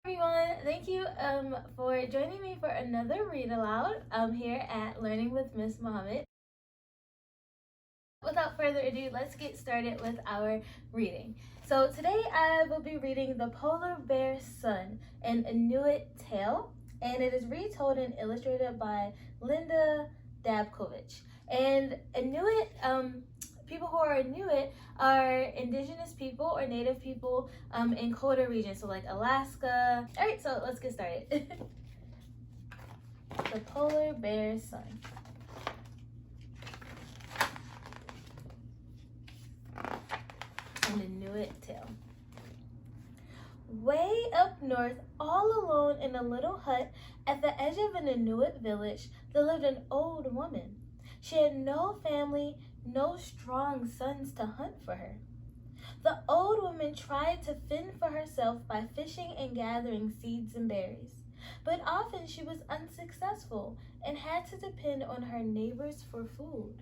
Everyone, thank you for joining me for another read aloud here at Learning with Miss Muhammad. Without further ado, let's get started with our reading. So today I will be reading The Polar Bear's Son, an Inuit tale, and it is retold and illustrated by Linda Dabkovich. And Inuit, people who are Inuit are indigenous people or native people in colder regions, so like Alaska. All right, so let's get started. The Polar Bear's Son. An Inuit tale. Way up north, all alone in a little hut at the edge of an Inuit village, there lived an old woman. She had no family, no strong sons to hunt for her. The old woman tried to fend for herself by fishing and gathering seeds and berries, but often she was unsuccessful and had to depend on her neighbors for food.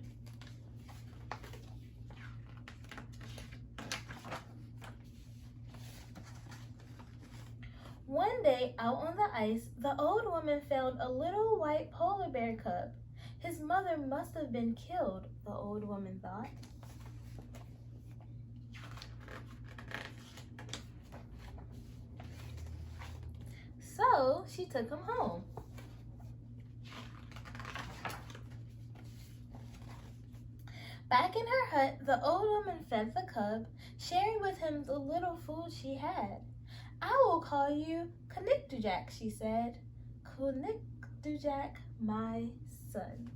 One day, out on the ice, the old woman found a little white polar bear cub. His mother must have been killed, the old woman thought. So she took him home. Back in her hut, the old woman fed the cub, sharing with him the little food she had. I will call you Kanikdujak, she said. Kanikdujak, my son.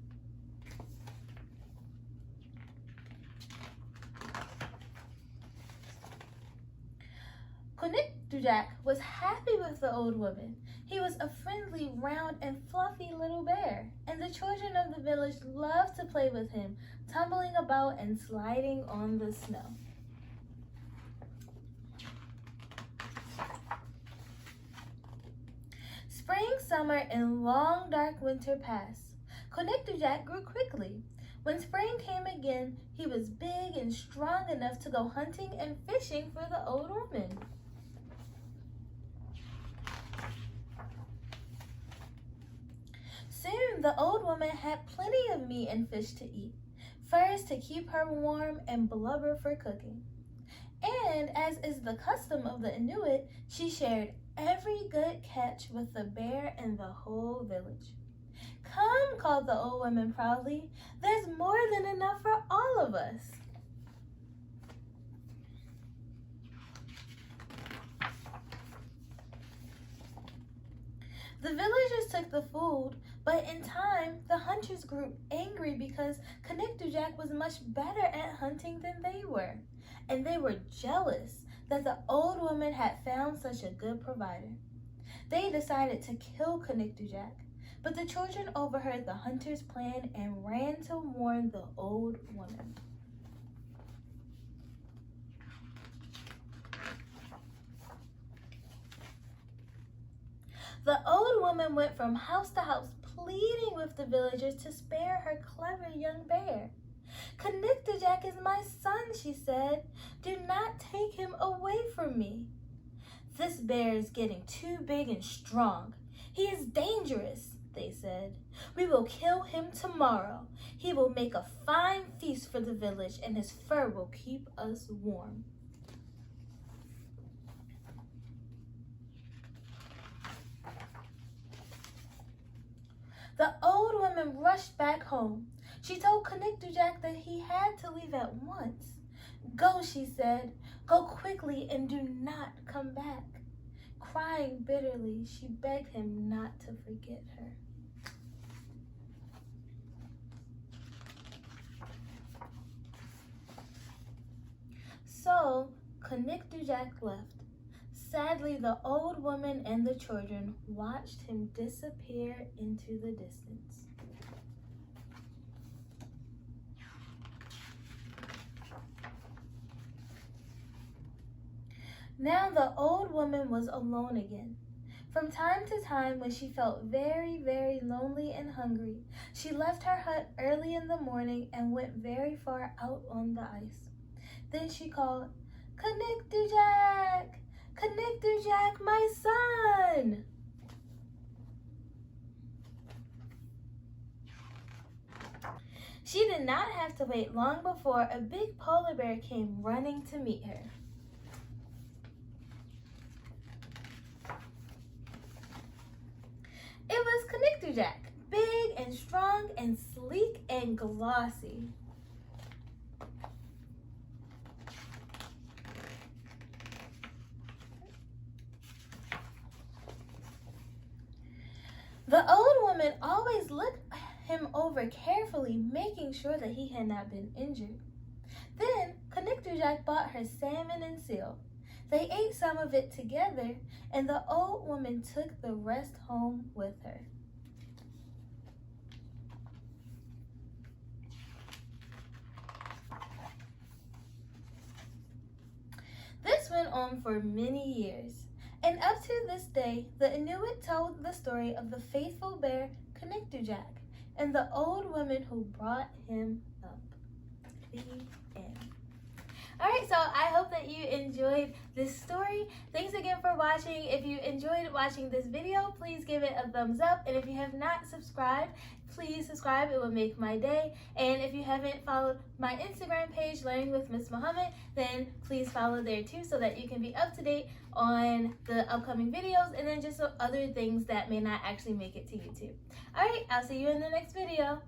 Kanikdujak was happy with the old woman. He was a friendly, round, and fluffy little bear, and the children of the village loved to play with him, tumbling about and sliding on the snow. Spring, summer, and long dark winter passed. Kanikdujak grew quickly. When spring came again, he was big and strong enough to go hunting and fishing for the old woman. Soon the old woman had plenty of meat and fish to eat, furs to keep her warm, and blubber for cooking. And as is the custom of the Inuit, she shared every good catch with the bear and the whole village. Come, called the old woman proudly, there's more than enough for all of us. The villagers took the food, but in time, the hunters grew angry because Kanikdujak was much better at hunting than they were, and they were jealous that the old woman had found such a good provider. They decided to kill Kanikdujak, but the children overheard the hunters' plan and ran to warn the old woman. The old woman went from house to house pleading with the villagers to spare her clever young bear. Kanikdujak is my son, she said. Do not take him away from me. This bear is getting too big and strong. He is dangerous, they said. We will kill him tomorrow. He will make a fine feast for the village, and his fur will keep us warm. The old woman rushed back home. She told Kanikdujak that he had to leave at once. Go, she said. Go quickly and do not come back. Crying bitterly, she begged him not to forget her. So Kanikdujak left. Sadly, the old woman and the children watched him disappear into the distance. Now the old woman was alone again. From time to time, when she felt very, very lonely and hungry, she left her hut early in the morning and went very far out on the ice. Then she called, Kanikdujak! Connector Jack, my son! She did not have to wait long before a big polar bear came running to meet her. It was Connector Jack, big and strong and sleek and glossy. The old woman always looked him over carefully, making sure that he had not been injured. Then Connector Jack bought her salmon and seal. They ate some of it together, and the old woman took the rest home with her. This went on for many years, and up to this day, the Inuit told the story of the faithful bear Connector Jack and the old woman who brought him up. The end. Alright, so I hope that you enjoyed this story. Thanks again for watching. If you enjoyed watching this video, please give it a thumbs up. And if you have not subscribed, please subscribe. It will make my day. And if you haven't followed my Instagram page, Learning with Miss Muhammad, then please follow there too so that you can be up to date on the upcoming videos and then just other things that may not actually make it to YouTube. Alright, I'll see you in the next video.